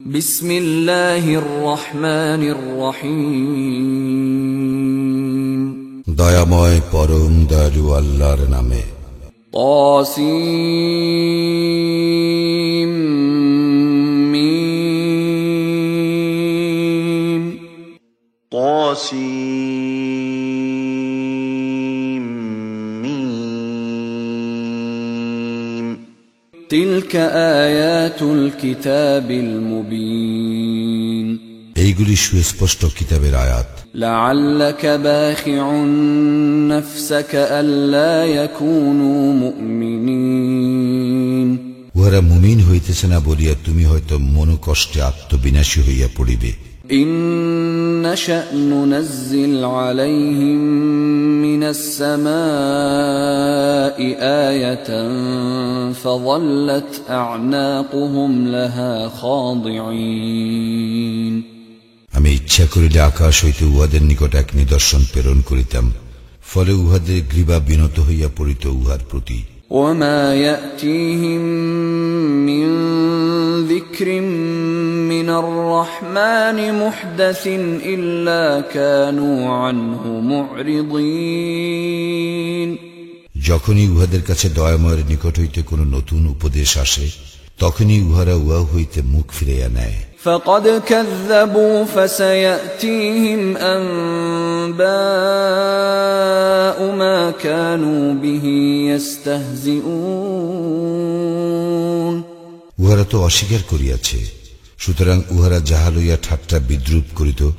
বিসমিল্লাহির রহমানির রহিম। দয়াময় পরম দয়ালু আল্লাহর নামে। তাসিম মিম। তাসিম মিম। তিলকা আয়াতুল কিতাবিল মুবিন। এইগুলি সুস্পষ্ট কিতাবের আয়াত। লাআল্লাকা বাখিউন নাফসাকা আল্লা ইয়াকুনু মুমিনিন। উহারা মুমিন হইতেছে না বলিয়া তুমি হয়তো মনোকষ্টে আত্মবিনাশী হইয়া পড়িবে। ইন নাশা নুনাজ্জিল আলাইহিম মিনাস সামাই আয়াতান ফাযাল্লাত আ'নাকুহুম লাহা খাদিঈন। আমি ইচ্ছা করিলে আকাশ হইতে উহাদের নিকট এক নিদর্শন প্রেরণ করিতাম, ফলে উহাদের গ্রীবা বিনত হইয়া পড়িত উহার প্রতি। ওয়ামা ইয়াতিহিম মিন যিকরিম মিনার রহমানি মুহদাসিন ইল্লা কানু আনহু মু'রিদিন। যখনই উহাদের কাছে দয়াময়ের নিকট হইতে কোন নতুন উপদেশ আসে, তখনই উহারা উহা হইতে মুখ ফিরাইয়া নেয়। فقد كذبوا فسيأتيهم أنباء ما كانوا به يستهزئون। উহারা তো অস্বীকার করিয়াছে, সুতরাং উহারা যাহা লইয়া ঠাট্টা বিদ্রুপ করিত,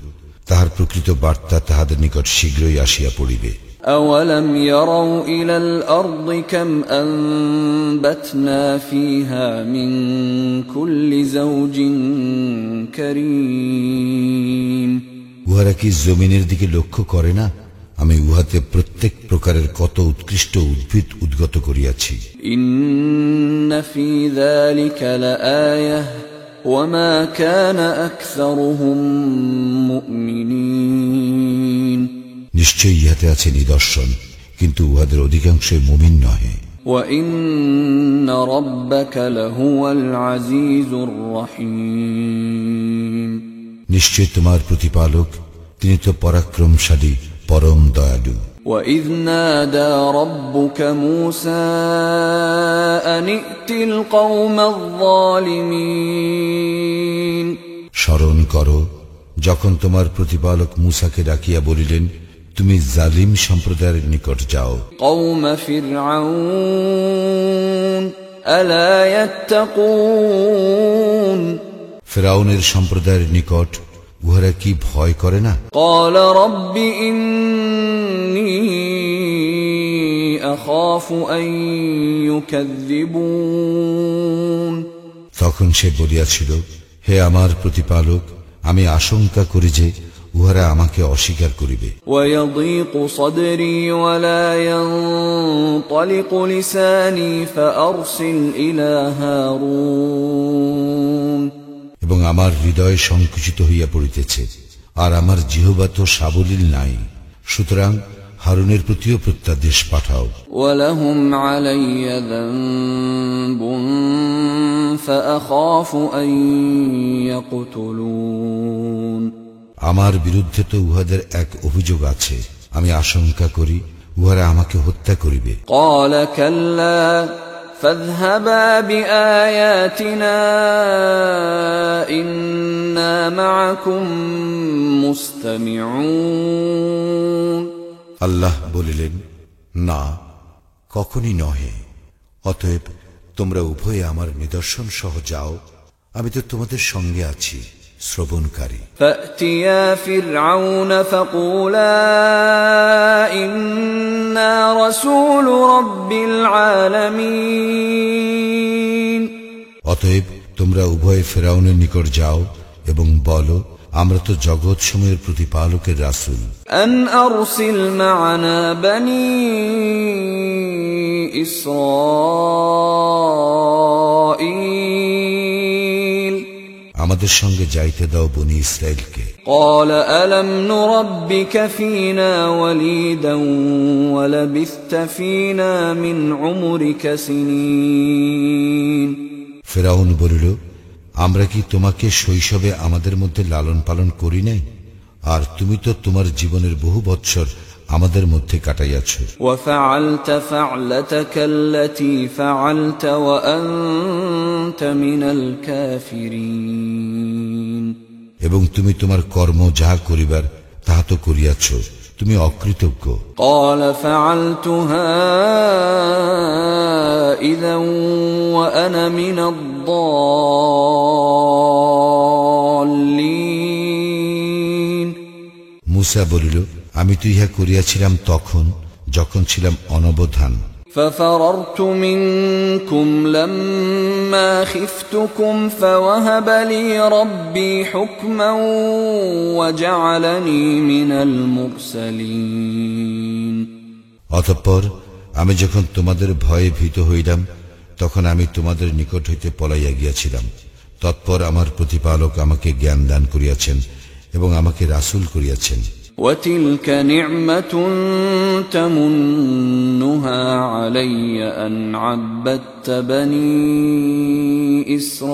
তাহার প্রকৃত বার্তা তাহাদের নিকট শীঘ্রই আসিয়া পড়িবে। أولم يروا إلى الأرض كم أنبتنا فيها من كل زوج كريم। উহারা কি জমিনের দিকে লক্ষ্য করে না, আমি উহাতে প্রত্যেক প্রকারের কত উৎকৃষ্ট উদ্ভিদ উদ্গত করিয়াছি। إن في ذلك لآية وما كان أكثرهم مؤمنين। নিশ্চয়ই ইহাতে আছে নিদর্শন, কিন্তু উহাদের অধিকাংশই মুমিন নহে। وَإِنَّ رَبَّكَ لَهُوَ الْعَزِيزُ الرَّحِيمُ। নিশ্চয় তোমার প্রতিপালক, তিনি তো পরাক্রমশালী, পরম দয়ালু। وَإِذْ نَادَى رَبُّكَ مُوسَى أَنِ ائْتِ الْقَوْمَ الظَّالِمِينَ। স্মরণ করো, যখন তোমার প্রতিপালক মূসাকে ডাকিয়া বলিলেন, তুমি জালিম সম্প্রদায়ের নিকট যাও। قَوْمَ فِرْعَوْنَ أَلَا يَتَّقُونَ। ফিরআউনের সম্প্রদায়ের নিকট উহারা কি ভয় করে না? قَالَ رَبِّ إِنِّي أَخَافُ أَن يُكَذِّبُونِ। তখন সে বলিয়াছিল, হে আমার প্রতিপালক, আমি আশঙ্কা করি যে উহারা আমাকে অস্বীকার করিবে। وَيَضِيقُ صَدْرِي وَلَا يَنطَلِقُ لِسَانِي فَأَرْسِلْ إِلَى هَارُونَ। এবং আমার হৃদয় সংকুচিত হইয়া পড়িতেছে, আর আমার জিহ্বা তো সাবলীল নাই, সুতরাং হারুনের প্রতিও প্রত্যাদেশ পাঠাও। وَلَهُمْ عَلَيَّ ذَنبٌ فَأَخَافُ أَن يَقْتُلُونِ। আমার বিরুদ্ধে তো উহাদের এক অভিযোগ আছে, আমি আশঙ্কা করি উহারা আমাকে হত্যা করিবে। قَالَ كَلَّا فَاذْهَبَا بِآيَاتِنَا إِنَّا مَعَكُمْ مُسْتَمِعُونَ। আল্লাহ বলিলেন, না, কখনই নহে, অতএব তোমরা উভয়ে আমার নিদর্শন সহ যাও, আমি তো তোমাদের সঙ্গে আছি, শ্রবণকারী। فَأْتِيَا فِرْعَوْنَ فَقُولَا إِنَّا رَسُولُ رَبِّ الْعَالَمِينَ। অতএব তোমরা উভয়ে ফিরআউনের নিকট যাও এবং বলো, আমরা তো জগৎ সমূহের প্রতিপালকের রাসূল। أَنْ أَرْسِلْ مَعَنَا بَنِي إِسْرَائِيلَ। আমাদের সঙ্গে যাইতে দাও বনি ইসরাইলকে। قَالَ أَلَمْ نُرَبِّكَ فِينَا وَلِيدًا وَلَبِثْتَ فِينَا مِنْ عُمُرِكَ سِنِينَ। ফিরআউন বলিল, আমরা কি তোমাকে শৈশবে আমাদের মধ্যে লালন পালন করি নাই? আর তুমি তো তোমার জীবনের বহু বৎসর আমাদের মধ্যে কাটাইয়াছ। وفعلت فعلتك التي فعلت وأنت من الكافرين এবং তুমি তোমার কর্ম যা করিবার তাহা তো করিয়াছ, তুমি অকৃতজ্ঞ। قال فعلتها إذا وأنا من الضالين মুসা বলিল, আমি তো ইহা করিয়াছিলাম তখন যখন ছিলাম অনবধান। ففررت منكم لما خفتكم فوهب لي ربي حكما وجعلني من المرسلين অতঃপর আমি যখন তোমাদের ভয়ে ভীত হইলাম তখন আমি তোমাদের নিকট হইতে পলাইয়া গিয়াছিলাম। তৎপর আমার প্রতিপালক আমাকে জ্ঞান দান করিয়াছেন এবং আমাকে রাসূল করিয়াছেন। وتلك نعمة تمنها علي أن عبدت بني إسرائيل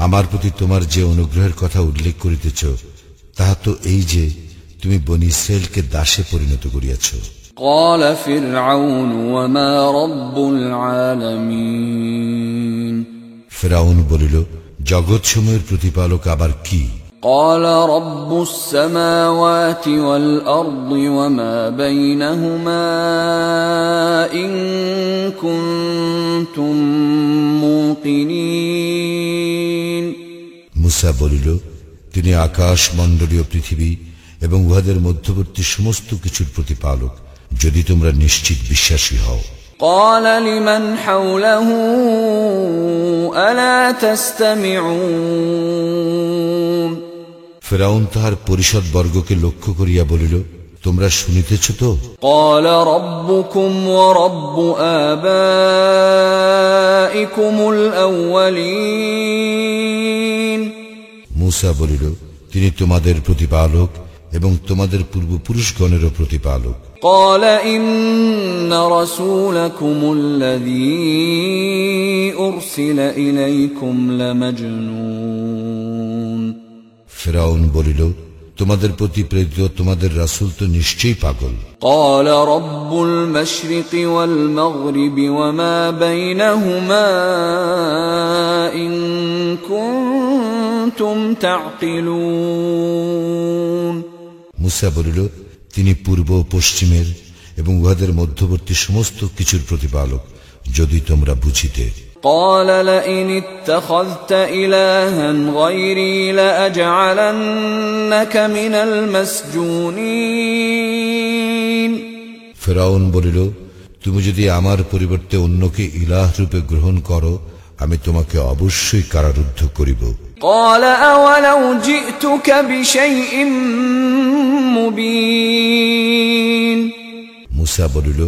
আমার প্রতি তোমার যে অনুগ্রহের কথা উল্লেখ করিতেছ তাহা তো এই যে তুমি বনী ইসরায়েলকে দাসে পরিণত করিয়াছ। قال فرعون وما رب العالمين ফিরআউন বলিল, জগৎসমূহের প্রতিপালক আবার কি? قال رب السماوات والأرض وما بينهما إن كنتم موقنين মুসা বলিল, তিনি আকাশ মণ্ডলীয় পৃথিবী এবং উহাদের মধ্যবর্তী সমস্ত কিছুর প্রতিপালক, যদি তোমরা নিশ্চিত বিশ্বাসী হও। قال لمن حوله ألا تستمعون ফিরআউন তাহার পরিষদ বর্গকে লক্ষ্য করিয়া বলিল, তোমরা শুনিতেছ তো? قال ربكم ورب آبائكم الأولين মুসা বলিল, তিনি তোমাদের প্রতিপালক এবং তোমাদের পূর্বপুরুষগণেরও প্রতিপালক। قال إن رسولكم الذي أرسل إليكم لمجنون ফিরআউন বলিল, তোমাদের প্রতি প্রেরিত তোমাদের রাসূল তো নিশ্চয়ই পাগল। قال رب المشرق والمغرب وما بينهما إن كنتم تعقلون মুসা বলিল, তিনি পূর্ব ও পশ্চিমের এবং উহাদের মধ্যবর্তী সমস্ত কিছুর প্রতিপালক, যদি তোমরা বুঝিতে। قال لئن اتخذت إلها غيري لأجعلنك من المسجونين ফিরআউন বলিল, তুমি যদি আমার পরিবর্তে অন্যকে ইলাহ রূপে গ্রহণ করো, আমি তোমাকে অবশ্যই কারারুদ্ধ করিব। قال أولو جئتك بشيء مبين মুসা বলিল,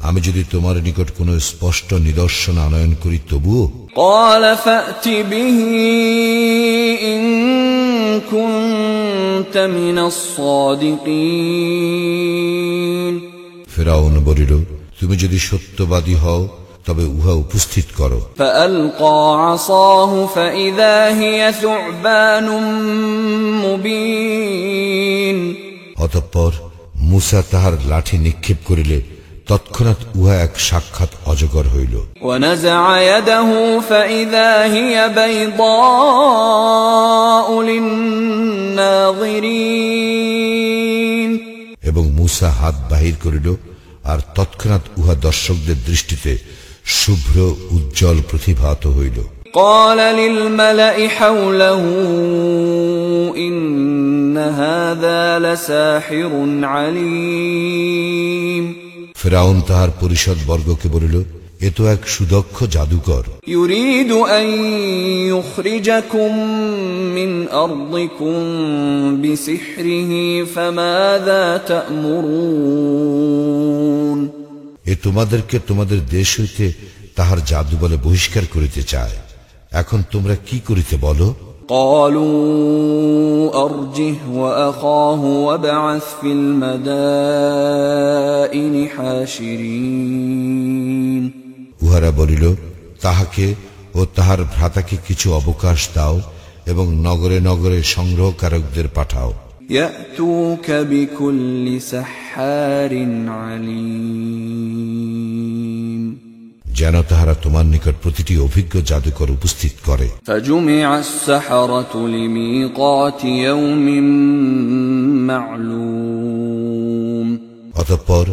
আমি যদি তোমার নিকট কোনো স্পষ্ট নিদর্শন আনয়ন করি তবুও? قال فأت به إن كنت من الصادقين ফিরআউন বলিল, তুমি যদি সত্যবাদী হও তবে উহা উপস্থিত করো। فألقى عصاه فإذا هي ثعبان مبين অতঃপর মুসা তাহার লাঠি নিক্ষেপ করিলে তৎক্ষণাৎ উহা এক সাক্ষাৎ অজগর হইল। ونزع يده فإذا هي بيضاء للناظرين এবং মুসা হাত বাহির করিল, আর তৎক্ষণাৎ উহা দর্শকদের দৃষ্টিতে শুভ্র উজ্জ্বল প্রতিভাত হইল। قال للملأ حوله إن هذا لساحر عليم ফিরআউন তাহার পরিষদ বর্গকে বলিল, এ তো এক সুদক্ষ জাদুকর। يريد أن يخرجكم من أرضكم بسحره فماذا تأمرون এ তোমাদেরকে তোমাদের দেশ হইতে তাহার জাদু বলে বহিষ্কার করিতে চায়, এখন তোমরা কি করিতে বলো? قالوا أرجه وأخاه وابعث في المدائن حاشرين উহারা বলিল, তাহাকে ও তাহার ভ্রাতাকে কিছু অবকাশ দাও এবং নগরে নগরে সংগ্রহকারকদের পাঠাও। يأتوك بكل سحار عليم যেন তাহারা তোমার নিকট প্রতিটি অভিজ্ঞ জাদুকর উপস্থিত করে। فجمع السحرة لميقات يوم معلوم অতঃপর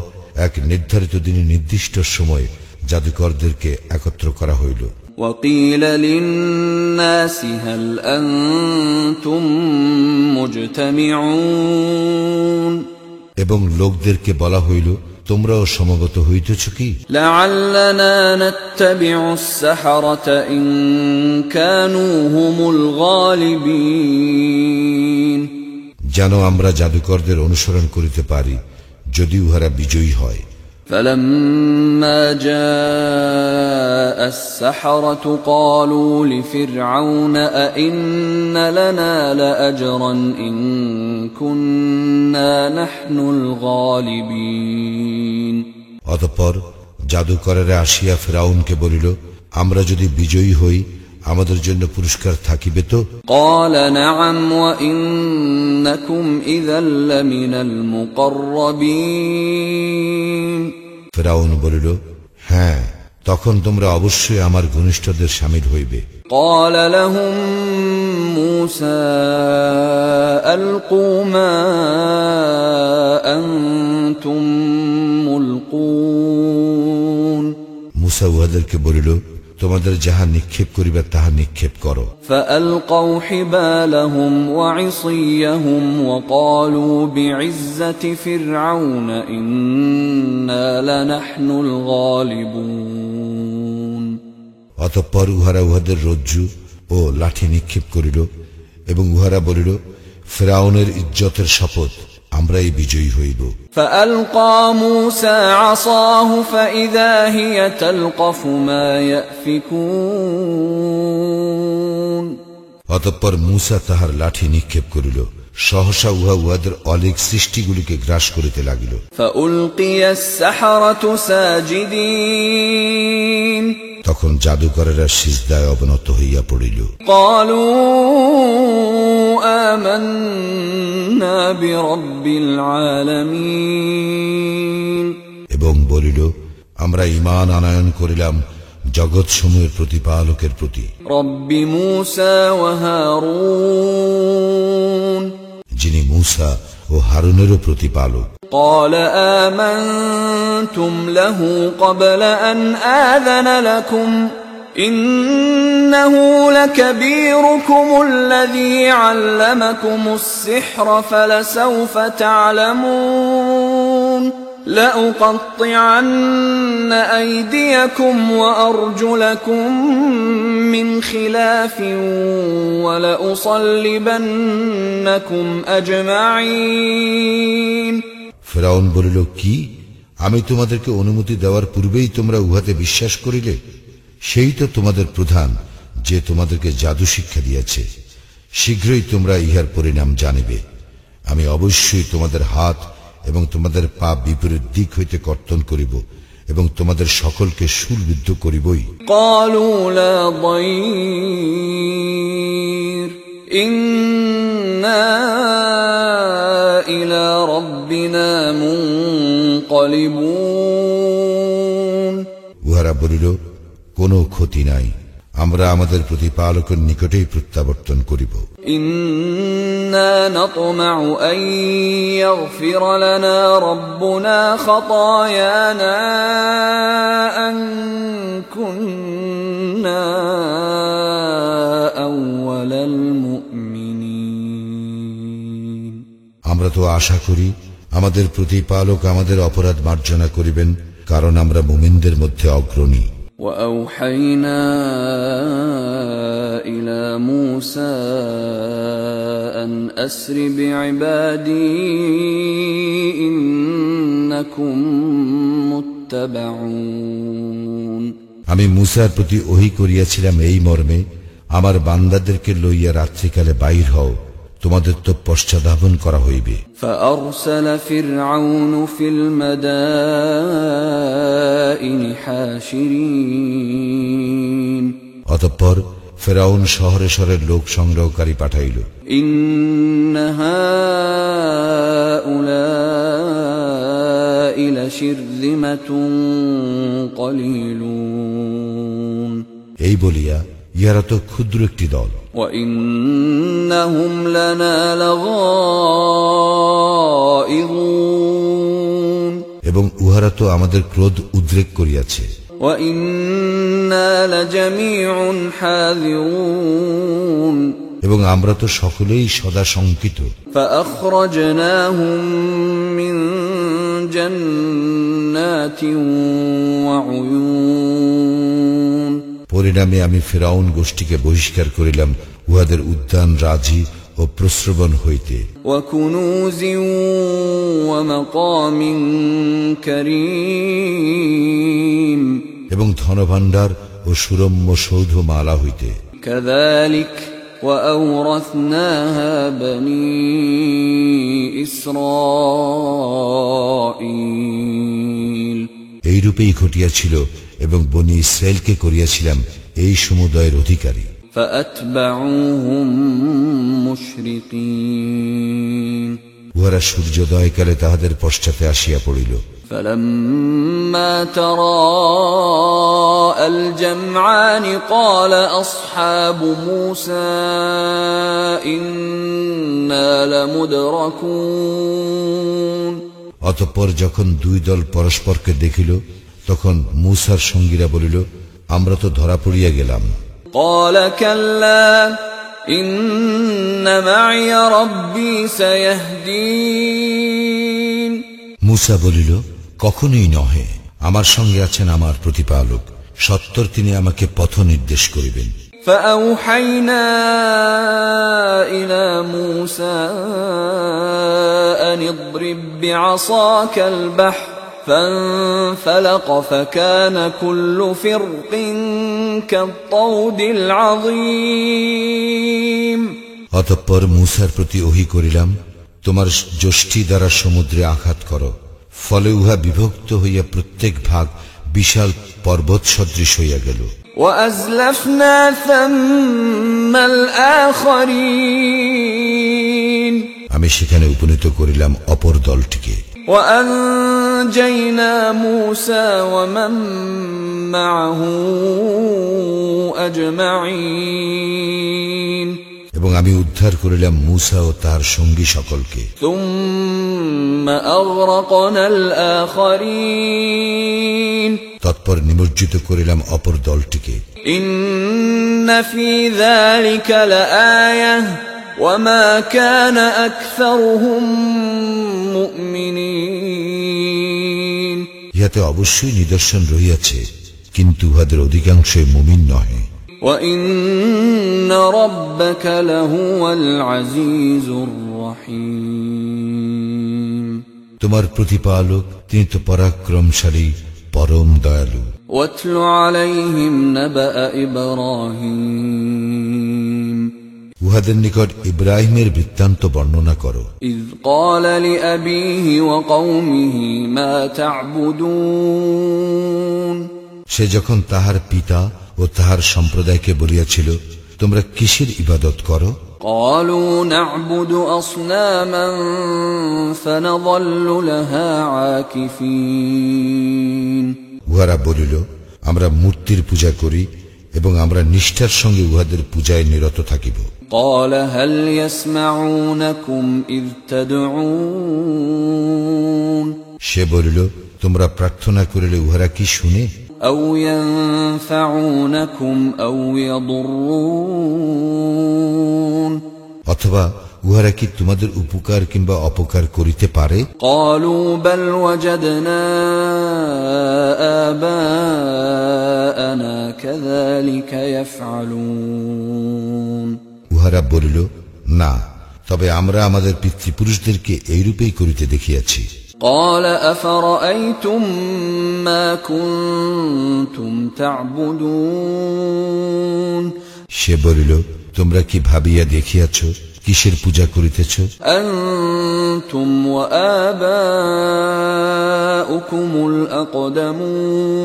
এক নির্ধারিত দিনে নির্দিষ্ট সময় জাদুকরদেরকে একত্র করা হইল। وقيل للناس هل أنتم مجتمعون এবং লোকদেরকে বলা হইল, তোমরাও সমবেত হইতেছ কি? لعلنا نتبع السحرة إن كانوا هم الغالبين যেন আমরা জাদুকরদের অনুসরণ করিতে পারি যদি উহারা বিজয়ী হয়। فلما جاء السحرة قالوا لفرعون أئن لنا لأجرا إن كنا نحن الغالبين অতঃপর জাদুকরেরা আসিয়া ফিরআউনকে বলিল, আমরা যদি বিজয়ী হই আমাদের জন্য পুরস্কার থাকিবে তো? قال نعم وإنكم إذا لمن المقربين ফিরআউন বলিল, হ্যাঁ, তখন তোমরা অবশ্যই আমার ঘনিষ্ঠদের শামিল হইবে। قال لهم موسى ألقوا ما أنتم ملقون মুসা উহাদেরকে বলিল, তোমাদের যাহা নিক্ষেপ করিবে তাহা নিক্ষেপ করো। فألقوا حبالهم وعصيهم وقالوا بعزة فرعون إنا لنحن الغالبون অতঃপর উহারা উহাদের রজ্জু ও লাঠি নিক্ষেপ করিল এবং উহারা বলিল, ফিরআউনের ইজ্জতের শপথ, আমরাই বিজয়ী হইব। فألقى موسى عصاه فإذا هي تلقف ما يأفكون অতঃপর মুসা তাহার লাঠি নিক্ষেপ করিল, সহসা উহা উহাদের অলীক সৃষ্টিগুলিকে গ্রাস করিতে লাগিল। فألقي السحرة ساجدين তখন জাদুকরেরা সিজদায় অবনত হইয়া পড়িল। قالوا آمنا برب العالمين এবং বলিল, আমরা ঈমান আনয়ন করিলাম জগৎসমূহের প্রতিপালকের প্রতি, رب موسى وهارون যিনি মুসা ও হারুনেরও প্রতিপালক। قال آمنتم له قبل أن آذن لكم إنه لكبيركم الذي علمكم السحر فلسوف تعلمون لأقطعن أيديكم وأرجلكم من خلاف ولأصلبنكم أجمعين ফিরআউন বলিল, কি, আমি তোমাদেরকে অনুমতি দেওয়ার পূর্বেই তোমরা উহাতে বিশ্বাস করিলে? সেই তো তোমাদের প্রধান, যে তোমাদেরকে জাদু শিক্ষা দিয়েছে। শীঘ্রই তোমরা ইহার পরিণাম জানিবে। আমি অবশ্যই তোমাদের হাত এবং তোমাদের পা বিপরীত দিক হইতে কর্তন করিব এবং তোমাদের সকলকে শূলবিদ্ধ করিবই। قالوا لا ضير إنا إلى ربنا منقلبون উহারা বলিল, কোনো ক্ষতি নাই, আমরা আমাদের প্রতিপালকের নিকটেই প্রত্যাবর্তন করিব। إنا نطمع أن يغفر لنا ربنا خطايانا أن كنا أول المؤمنين আমরা তো আশা করি আমাদের প্রতিপালক আমাদের অপরাধ মার্জনা করিবেন, কারণ আমরা মুমিনদের মধ্যে অগ্রণী। وأوحينا إلى موسى أن أسر بعبادي إنكم متبعون আমি মুসার প্রতি ওহী করিয়াছিলাম এই মর্মে, আমার বান্দাদেরকে লইয়া রাত্রিকালে বাহির হও, তোমাদের তো পশ্চাদ্ধাবন করা হইবে। فأرسل فرعون في المدائن حاشرين অতঃপর ফেরাউন শহরে শহরে লোক সংগ্রহকারী পাঠাইল। إن هؤلاء لشرذمة قليلون এই বলিয়া ইহারা তো ক্ষুদ্র একটি দল। وإنهم لنا لغائظون এবং উহারা তো আমাদের ক্রোধ উদ্রেক করিয়াছে। وإنا لجميع حاذرون এবং আমরা তো সকলেই সদা শঙ্কিত। فأخرجناهم من جنات وعيون পরিণামে আমি ফিরআউন গোষ্ঠীকে বহিষ্কার করিলাম উহাদের উদ্যান রাজি ও প্রস্রবণ হইতে। وكنوز ومقام كريم এবং ধনভাণ্ডার ও সুরম্য সৌধমালা হইতে। كذلك وأورثناها بني إسرائيل এইরূপেই ঘটিয়াছিল এবং বনি ইসরায়েলকে করিয়াছিলাম এই সমুদয়ের অধিকারী। فأتبعوهم مشرقين উহারা সূর্যোদয়কালে তাহাদের পশ্চাতে আসিয়া পড়িল। فلما تراءى الجمعان قال أصحاب موسى إنا لمدركون অতঃপর যখন দুই দল পরস্পরকে দেখিল তখন মূসার সঙ্গীরা বলিল, আমরা তো ধরা পড়িয়া গেলাম। قال كلا إن معي ربي سيهدين মূসা বলিল, কখনোই নহে, আমার সঙ্গে আছেন আমার প্রতিপালক, সত্তর তিনি আমাকে পথ নির্দেশ করিবেন। فأوحينا إلى موسى أن اضرب بعصاك البحر فانفلق فكان كل فرق كالطود العظيم অতঃপর মূসার প্রতি ওহী করিলাম, তোমার যষ্টি দ্বারা সমুদ্রে আঘাত করো, ফলে উহা বিভক্ত হইয়া প্রত্যেক ভাগ বিশাল পর্বত সদৃশ হইয়া গেল। وأزلفنا ثم الآخرين আমি সেখানে উপনীত করিলাম অপর দলটিকে। وأنجينا موسى ومن معه أجمعين এবং আমি উদ্ধার করিলাম মূসা ও তার সঙ্গী সকলকে। ثم أغرقنا الآخرين তৎপর নিমজ্জিত করিলাম অপর দলটিকে। إن في ذلك لآية وما كان أكثرهم مؤمنين ইহাতে অবশ্যই নিদর্শন রহিয়াছে, কিন্তু উহাদের অধিকাংশই মুমিন নহে। وإن ربك لهو العزيز الرحيم তোমার প্রতিপালক তিনি তো পরাক্রমশালী, পরম দয়ালু। واتل عليهم نبأ إبراهيم উহাদের নিকট ইব্রাহিমের বৃত্তান্ত বর্ণনা করো। إذ قال لأبيه وقومه ما تعبدون সে যখন তাহার পিতা ও তাহার সম্প্রদায়কে বলিয়াছিল, তোমরা কিসের ইবাদত করো? قالوا نعبد أصناما فنظل لها عاكفين উহারা বলিল, আমরা মূর্তির পূজা করি এবং আমরা নিষ্ঠার সঙ্গে উহাদের পূজায় নিরত থাকিব। قال هل يسمعونكم إذ تدعون সে বলিল, তোমরা প্রার্থনা করিলে উহারা কি শুনে? أو ينفعونكم أو يضرون অথবা উহারা কি তোমাদের উপকার কিংবা অপকার করিতে পারে? قالوا بل وجدنا آباءنا كذلك يفعلون উহারা বলিল, না, তবে আমরা আমাদের পিতৃপুরুষদেরকে এইরূপেই করিতে দেখিয়াছি। قال أفرأيتم ما كنتم تعبدون সে বলিল, তোমরা কি ভাবিয়া দেখিয়াছ কিসের পূজা করিতেছ? أنتم وآباؤكم الأقدمون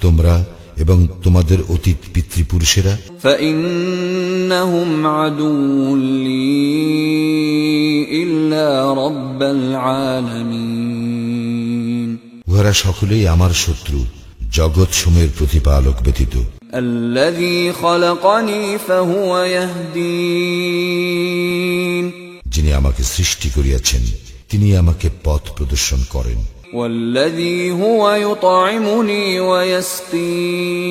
তোমরা এবং তোমাদের অতীত পিতৃপুরুষেরা। فإنهم عدو لي إلا رب العالمين উহারা সকলেই আমার শত্রু, জগৎ সমূহের প্রতিপালক ব্যতীত। الذي خلقني فهو يهدين যিনি আমাকে সৃষ্টি করিয়াছেন তিনি আমাকে পথ প্রদর্শন করেন। والذي هو يطعمني ويسقين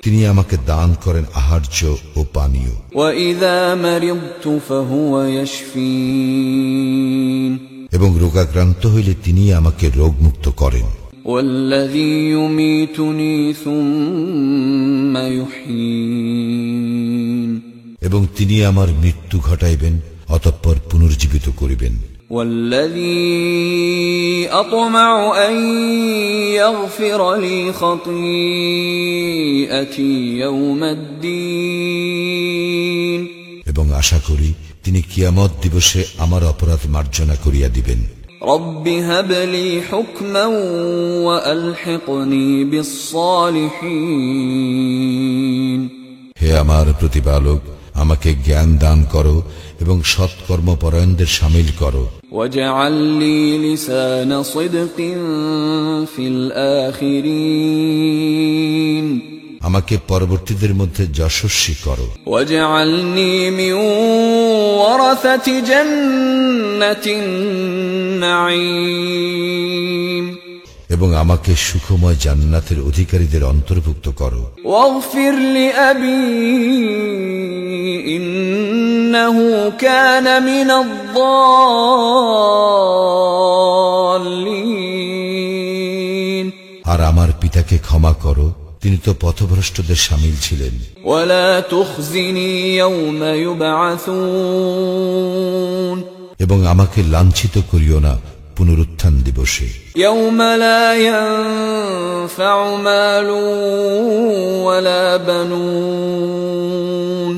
তিনি আমাকে দান করেন আহার্য ও পানীয়। وإذا مرضت فهو يشفين এবং রোগাক্রান্ত হইলে তিনি আমাকে রোগমুক্ত করেন। والذي يميتني ثم يحيين এবং তিনি আমার মৃত্যু ঘটাইবেন অতঃপর পুনর্জীবিত করিবেন। والذي أطمع أن يغفر لي خطيئتي يوم الدين এবং আশা করি তিনি কিয়ামত দিবসে আমার অপরাধ মার্জনা করিয়া দিবেন। رب هب لي حكما وألحقني بالصالحين হে আমার প্রতিপালক, আমাকে জ্ঞান দান করো এবং সৎকর্মপরায়ণদের শামিল করো। واجعل لي لسان صدق في الآخرين আমাকে পরবর্তীদের মধ্যে যশস্বী করো। واجعلني من ورثة جنة النعيم এবং আমাকে সুখময় জান্নাতের অধিকারীদের অন্তর্ভুক্ত করো। واغفر لأبي إنه كان من الضالين আর আমার পিতাকে ক্ষমা করো, তিনি তো পথভ্রষ্টদের শামিল ছিলেন। ولا تخزني يوم يبعثون এবং আমাকে লাঞ্ছিত করিও না পুনরুত্থান দিবসে। يوم لا ينفع مال ولا بنون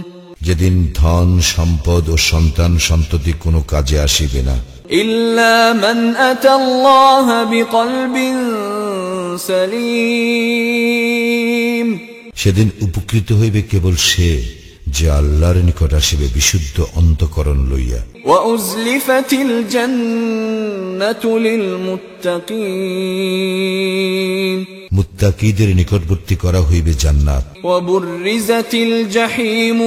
যেদিন ধন সম্পদ ও সন্তান সন্ততি কোনো কাজে আসিবে না, إلا من أتى الله بقلب سليم সেদিন উপকৃত হইবে কেবল সে যে আল্লাহর নিকট আসিবে বিশুদ্ধ অন্তঃকরণ লইয়া। وأزلفت الجنة للمتقين মুত্তাকীদের নিকটবর্তী করা হইবে জান্নাত। وبرزت الجحيم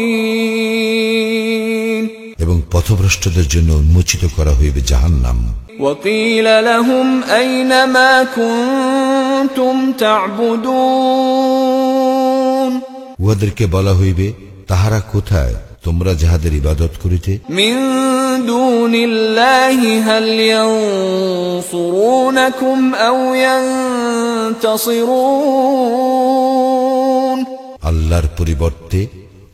للغاوين এবং পথভ্রষ্টদের জন্য উন্মোচিত করা হইবে জাহান্নাম। وقيل لهم أين ما كنتم تعبدون উহাদেরকে বলা হইবে, তাহারা কোথায় তোমরা যাহাদের ইবাদত করিতে? من دون الله هل ينصرونكم أو ينتصرون আল্লাহর পরিবর্তে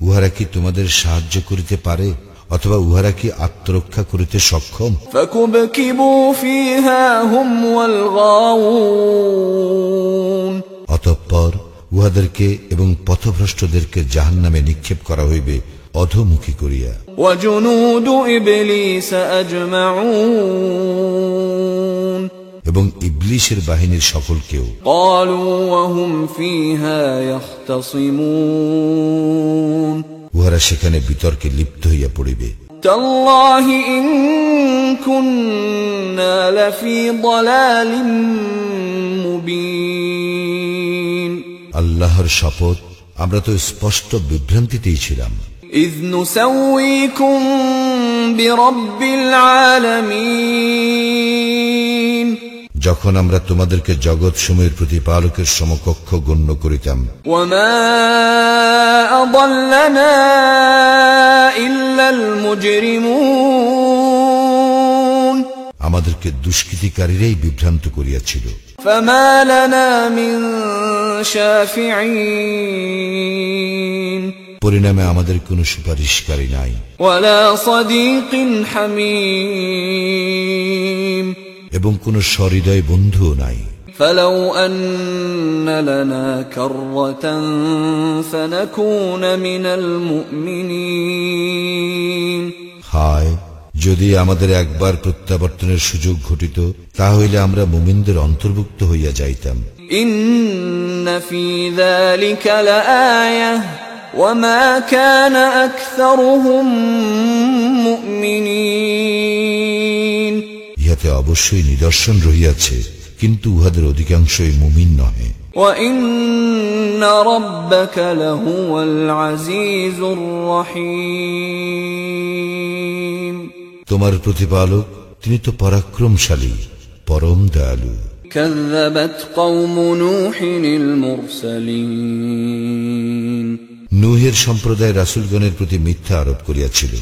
উহারা কি তোমাদের সাহায্য করিতে পারে অথবা উহারা কি আত্মরক্ষা করিতে সক্ষম? فكبكبوا فيها هم والغاوون অতঃপর উহাদেরকে এবং পথভ্রষ্টদেরকে জাহান্নামে নিক্ষেপ করা হইবে অধোমুখী করিয়া। وجنود إبليس أجمعون এবং ইবলিশের বাহিনীর সকলকেও। قالوا وهم فيها يختصمون উহারা সেখানে বিতর্কে লিপ্ত হইয়া পড়িবে। تالله إن كنا لفي ضلال مبين আল্লাহর শপথ, আমরা তো স্পষ্ট বিভ্রান্তিতেই ছিলাম। إذ نسويكم برب العالمين যখন আমরা তোমাদেরকে জগৎ সমূহের প্রতিপালকের সমকক্ষ গণ্য করিতাম। وما أضلنا إلا المجرمون আমাদেরকে দুষ্কৃতিকারীরাই বিভ্রান্ত করিয়াছিল। فما لنا من شافعين পরিণামে আমাদের কোনো সুপারিশকারী নাই, ولا صديق حميم এবং কোনো সহৃদয় বন্ধুও নাই। فلو أن لنا كرة فنكون من المؤمنين হায় যদি আমাদের একবার প্রত্যাবর্তনের সুযোগ ঘটিত তাহলে আমরা মুমিনদের অন্তর্ভুক্ত হইয়া যাইতাম। إن في ذلك لآية وما كان أكثرهم مؤمنين ইহাতে অবশ্যই নিদর্শন রহিয়াছে, কিন্তু উহাদের অধিকাংশই মুমিন নহে। وإن ربك لهو العزيز الرحيم তোমার প্রতিপালক তিনি তো পরাক্রমশালী, পরম দয়ালু। كذبت قوم نوح المرسلين নূহের সম্প্রদায় রাসূলগণের প্রতি মিথ্যা আরোপ করিয়াছিল।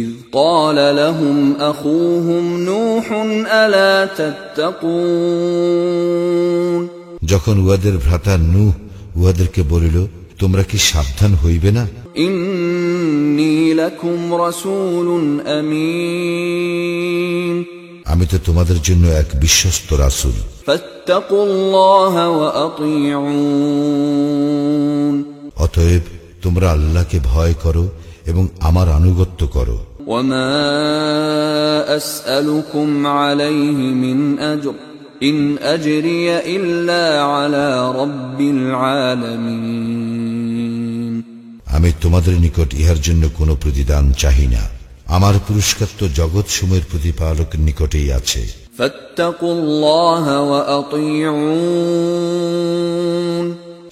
إذ قال لهم أخوهم نوح ألا تتقون যখন উহাদের ভ্রাতা নূহ উহাদেরকে বলিল, তোমরা কি সাবধান হইবে না? إني لكم رسول أمين আমি তো তোমাদের জন্য এক বিশ্বস্ত রাসূল। فاتقوا الله وأطيعون অতএব তোমরা আল্লাহকে ভয় করো এবং আমার আনুগত্য করো। وما أسألكم عليه من أجر إن أجري إلا على رب العالمين আমি তোমাদের নিকট ইহার জন্য কোনো প্রতিদান চাহি না, আমার পুরস্কার তো জগৎ সমূহের প্রতিপালকের নিকটেই আছে। فاتقوا الله وأطيعون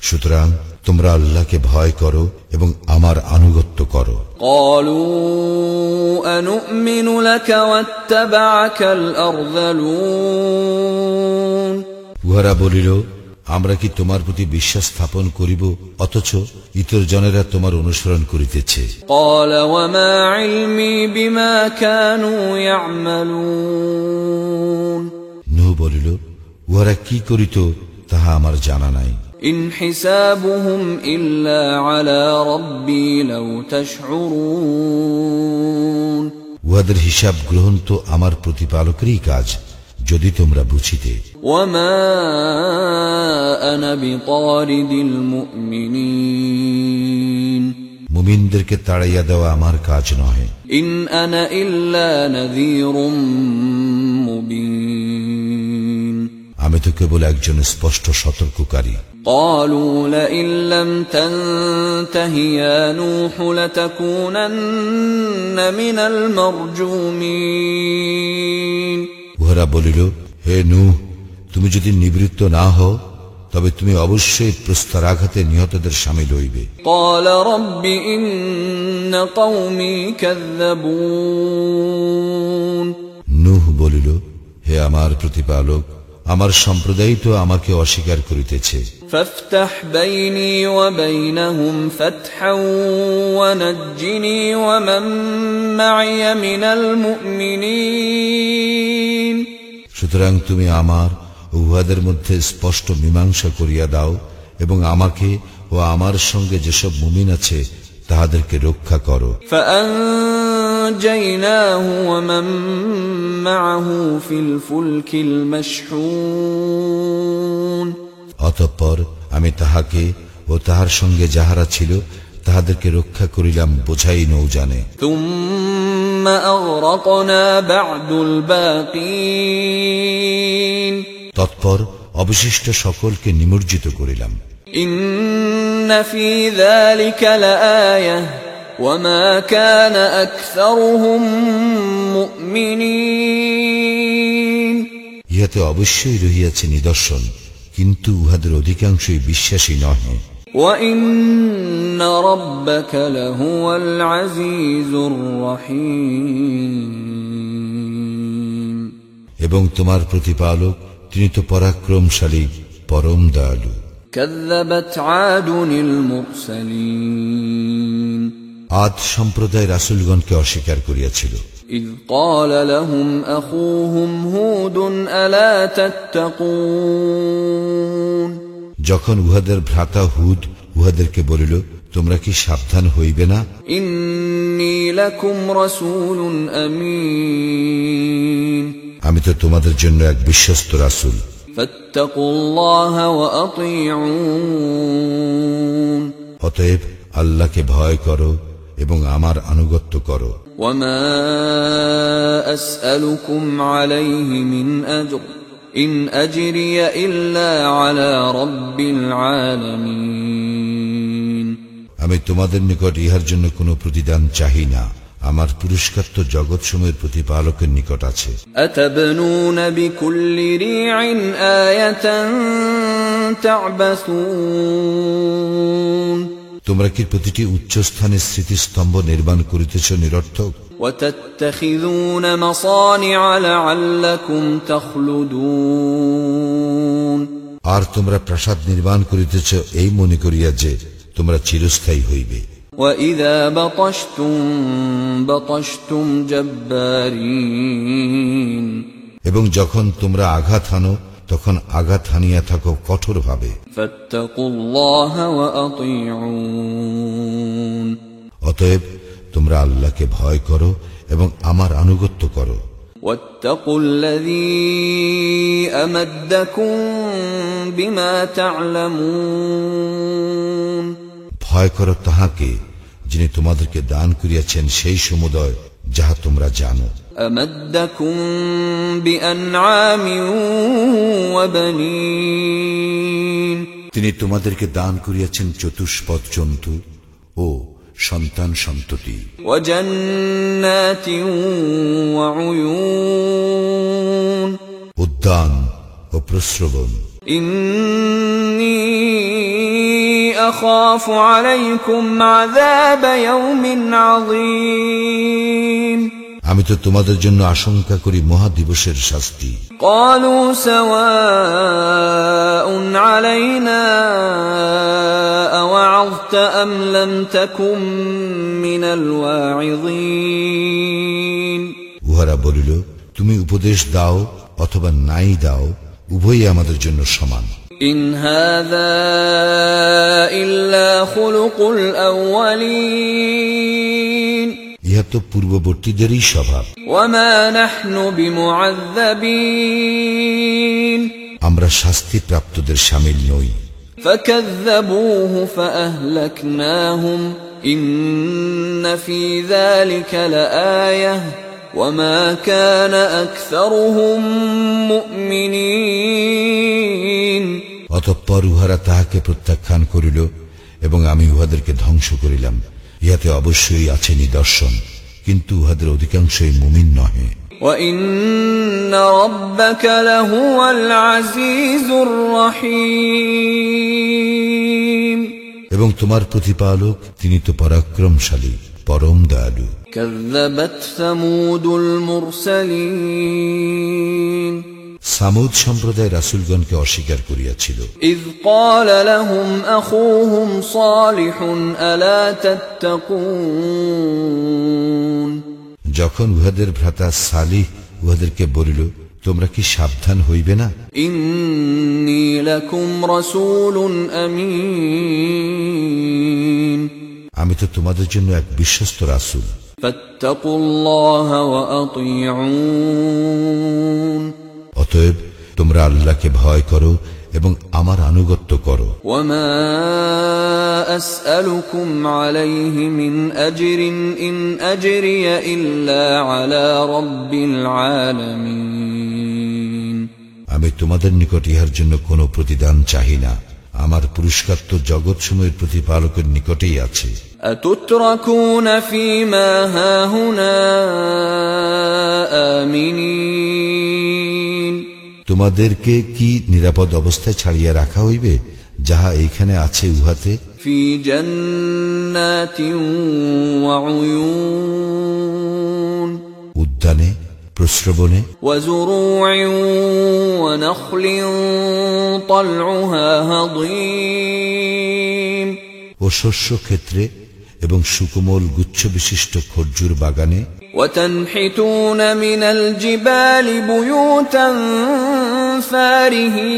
সুতরাং তোমরা আল্লাহকে ভয় করো এবং আমার আনুগত্য করো। قالوا أنؤمن لك واتبعك الأرذلون উহারা বলিল, আমরা কি তোমার প্রতি বিশ্বাস স্থাপন করিব অথচ ইতর জনেরা তোমার অনুসরণ করিতেছে। قال وما علمي بما كانوا يعملون নূহ বলিল, উহারা কি করিত তাহা আমার জানা নাই। إن حسابهم إلا على ربي لو تشعرون উহাদের হিসাব গ্রহণ তো আমার প্রতিপালকেরই কাজ, যদি তোমরা বুঝিতে। وما أنا بطارد المؤمنين মুমিনদেরকে তাড়াইয়া দেওয়া আমার কাজ নহে। إن أنا إلا نذير مبين আমি তো কেবল একজন স্পষ্ট সতর্ককারী। قالوا لئن لم تنته يا نوح لتكونن من المرجومين উহারা বলিল, হে নূহ, তুমি যদি নিবৃত্ত না হও তবে তুমি অবশ্যই প্রস্তরাঘাতে নিহতদের শামিল হইবে। قال رب إن قومي كذبون নূহ বলিল, হে আমার প্রতিপালক, আমার সম্প্রদায় তো আমাকে অস্বীকার করিতেছে। فافتح بيني وبينهم فتحا ونجني ومن معي من المؤمنين সুতরাং তুমি আমার ও উহাদের মধ্যে স্পষ্ট মীমাংসা করিয়া দাও এবং আমাকে ও আমার সঙ্গে যেসব মুমিন আছে তাহাদেরকে রক্ষা করো। فأنجيناه ومن معه في الفلك المشحون অতঃপর আমি তাহাকে ও তাহার সঙ্গে যাহারা ছিল তাহাদেরকে রক্ষা করিলাম বোঝাই নৌজানে। ثم أغرقنا بعد الباقين তৎপর অবশিষ্ট সকলকে নিমজ্জিত করিলাম। إن في ذلك لآية وما كان أكثرهم مؤمنين ইহাতে অবশ্যই রহিয়াছে নিদর্শন, কিন্তু উহাদের অধিকাংশই বিশ্বাসী নহে। وإن ربك لهو العزيز الرحيم এবং তোমার প্রতিপালক তিনি তো পরাক্রমশালী, পরম দয়ালু। كذبت عاد المرسلين আদ সম্প্রদায় রাসূলগণকে অস্বীকার করিয়াছিল। إذ قال لهم أخوهم هود ألا تتقون যখন উহাদের ভ্রাতা হুদ উহাদেরকে বলিল, তোমরা কি সাবধান হইবে না? إني لكم رسول أمين আমি তো তোমাদের জন্য এক বিশ্বস্ত রাসূল। فاتقوا الله وأطيعون অতএব আল্লাহকে ভয় করো এবং আমার আনুগত্য করো। وما أسألكم عليه من أجر إن أجري إلا على رب العالمين আমি তোমাদের নিকট ইহার জন্য কোনো প্রতিদান চাহি না, আমার পুরস্কার তো জগৎসমূহের প্রতিপালকের নিকট আছে। أتبنون بكل ريع آية تعبثون তোমরা কি প্রতিটি উচ্চস্থানে স্মৃতিস্তম্ভ নির্মাণ করিতেছ নিরর্থক? وتتخذون مصانع لعلكم تخلدون আর তোমরা প্রাসাদ নির্মাণ করিতেছ এই মনে করিয়া যে তোমরা চিরস্থায়ী হইবে। وإذا بطشتم بطشتم جبارين এবং যখন তোমরা আঘাত হানো তখন আঘাত হানিয়া থাকো কঠোরভাবে। فاتقوا الله وأطيعون অতএব তোমরা আল্লাহকে ভয় করো এবং আমার আনুগত্য করো। واتقوا الذي أمدكم بما تعلمون ভয় করো তাহাকে যিনি তোমাদেরকে দান করিয়াছেন সেই সমুদয় যাহা তোমরা জানো। أمدكم بأنعام وبنين তিনি তোমাদেরকে দান করিয়াছেন চতুষ্পদ জন্তু ও সন্তান সন্ততি। وجنات وعيون উদ্যান ও প্রস্রবণ। إني أخاف عليكم عذاب يوم عظيم আমি তো তোমাদের জন্য আশঙ্কা করি মহাদিবসের শাস্তি। قالوا سواء علينا أوعظت أم لم تكن من الواعظين উহারা বলিল, তুমি উপদেশ দাও অথবা নাই দাও, উভয়ই আমাদের জন্য সমান। إن هذا إلا خلق الأولين ইহা তো পূর্ববর্তীদেরই স্বভাব। وما نحن بمعذبين আমরা শাস্তি প্রাপ্তদের শামিল নই। فكذبوه فأهلكناهم إن في ذلك لآية وما كان أكثرهم مؤمنين অতঃপর উহারা তাহাকে প্রত্যাখ্যান করিল এবং আমি উহাদেরকে ধ্বংস করিলাম। ইহাতে অবশ্যই আছে নিদর্শন, কিন্তু উহাদের অধিকাংশই মুমিন নহে। وإن ربك لهو العزيز الرحيم এবং তোমার প্রতিপালক তিনি তো পরাক্রমশালী, পরম দয়ালু। كذبت ثمود المرسلين সামুদ সম্প্রদায় রাসূলগণকে অস্বীকার করিয়াছিল। إذ قال لهم أخوهم صالح ألا تتقون যখন উহাদের ভ্রাতা সালিহ উহাদেরকে বলিল, তোমরা কি সাবধান হইবে না? إني لكم رسول أمين আমি তো তোমাদের জন্য এক বিশ্বস্ত রাসূল। فاتقوا الله وأطيعون অতএব তোমরা আল্লাহকে ভয় করো এবং আমার আনুগত্য করো। وما أسألكم عليه من أجر إن أجري إلا على رب العالمين আমি তোমাদের নিকট ইহার জন্য কোনো প্রতিদান চাহি না, আমার পুরস্কার তো জগৎসমূহের প্রতিপালকের নিকটেই আছে। أتتركون فيما هاهنا آمنين তোমাদেরকে কি নিরাপদ অবস্থায় ছাড়িয়া রাখা হইবে যাহা এইখানে আছে উহাতে? في جنات وعيون উদ্যানে, প্রস্রবণে, وزروع ونخل طلعها هضيم ও শস্য ক্ষেত্রে এবং সুকোমল গুচ্ছ বিশিষ্ট খরজুর বাগানে। وتنحتون من الجبال بيوتا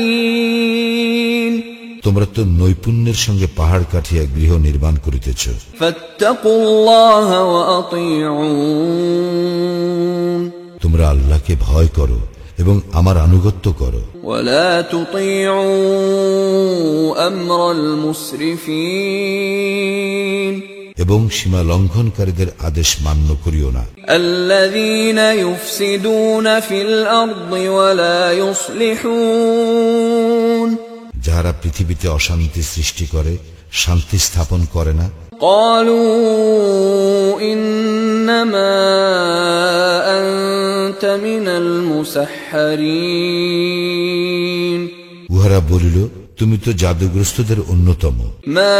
فارهين তোমরা তো নৈপুণ্যের সঙ্গে পাহাড় কাটিয়া গৃহ নির্মাণ করিতেছ। فاتقوا الله وأطيعون তোমরা আল্লাহকে ভয় করো এবং আমার আনুগত্য করো। ولا تطيعوا أمر المسرفين এবং সীমা লঙ্ঘনকারীদের আদেশ মান্য করিও না। الذين يفسدون في الأرض ولا يصلحون যারা পৃথিবীতে অশান্তি সৃষ্টি করে, শান্তি স্থাপন করে না। قالوا إنما أنت من المسحرين উহারা বলিল, তুমি তো জাদুগ্রস্তদের অন্যতম। ما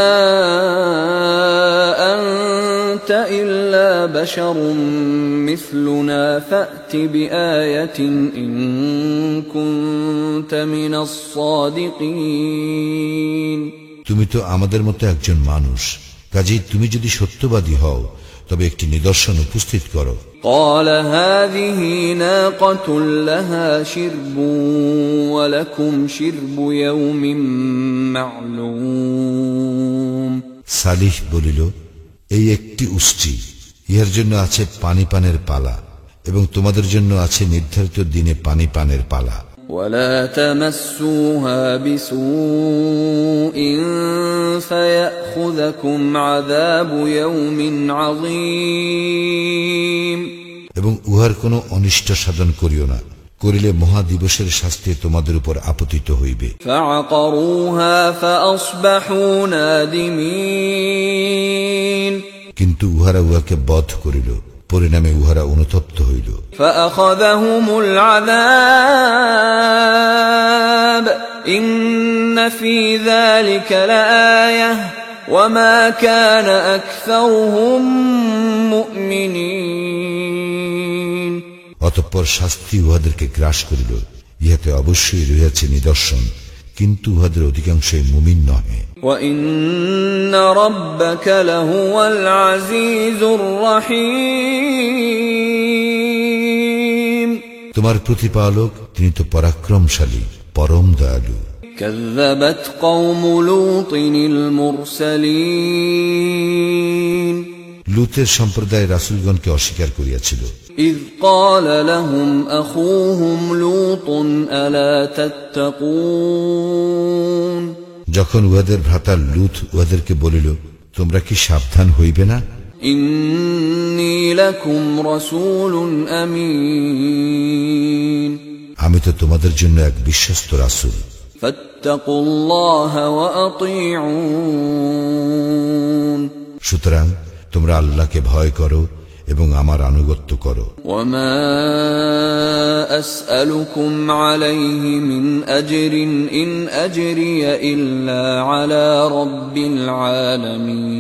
أنت إلا بشر مثلنا فأت بآية إن كنت من الصادقين তুমি তো আমাদের মতো একজন মানুষ, কাজেই তুমি যদি সত্যবাদী হও তবে একটি নিদর্শন উপস্থিত করো। قال هذه ناقة لها شرب ولكم شرب يوم معلوم সালিহ বলিল, এই একটি উষ্ট্রী, ইহার জন্য আছে পানি পানের পালা এবং তোমাদের জন্য আছে নির্ধারিত দিনে পানি পানের পালা। ولا تمسوها بسوء فيأخذكم عذاب يوم عظيم এবং উহার কোনো অনিষ্ট সাধন করিও না, করিলে মহাদিবসের শাস্তি তোমাদের উপর আপতিত হইবে। فعقروها فأصبحوا نادمين কিন্তু উহারা উহাকে বধ করিল, পরিণামে উহারা অনুতপ্ত হইল। فأخذهم العذاب إن في ذلك لآية وما كان أكثرهم مؤمنين অতঃপর শাস্তি উহাদেরকে গ্রাস করিল, ইহাতে অবশ্যই রহিয়াছে নিদর্শন, কিন্তু উহাদের অধিকাংশই মুমিন নহে। وإن ربك لهو العزيز الرحيم তোমার প্রতিপালক তিনি তো পরাক্রমশালী, পরম দয়ালু। كذبت قوم لوط المرسلين লূতের সম্প্রদায় রাসূলগণকে অস্বীকার করিয়াছিল। إذ قال لهم أخوهم لوط ألا تتقون যখন উহাদের ভ্রাতা লূত উহাদেরকে বলিল, তোমরা কি সাবধান হইবে না? إني لكم رسول أمين আমি তো তোমাদের জন্য এক বিশ্বস্ত রাসূল। فاتقوا الله وأطيعون সুতরাং তোমরা আল্লাহকে ভয় করো এবং আমার আনুগত্য করো। وما أسألكم عليه من أجر إن أجري إلا على رب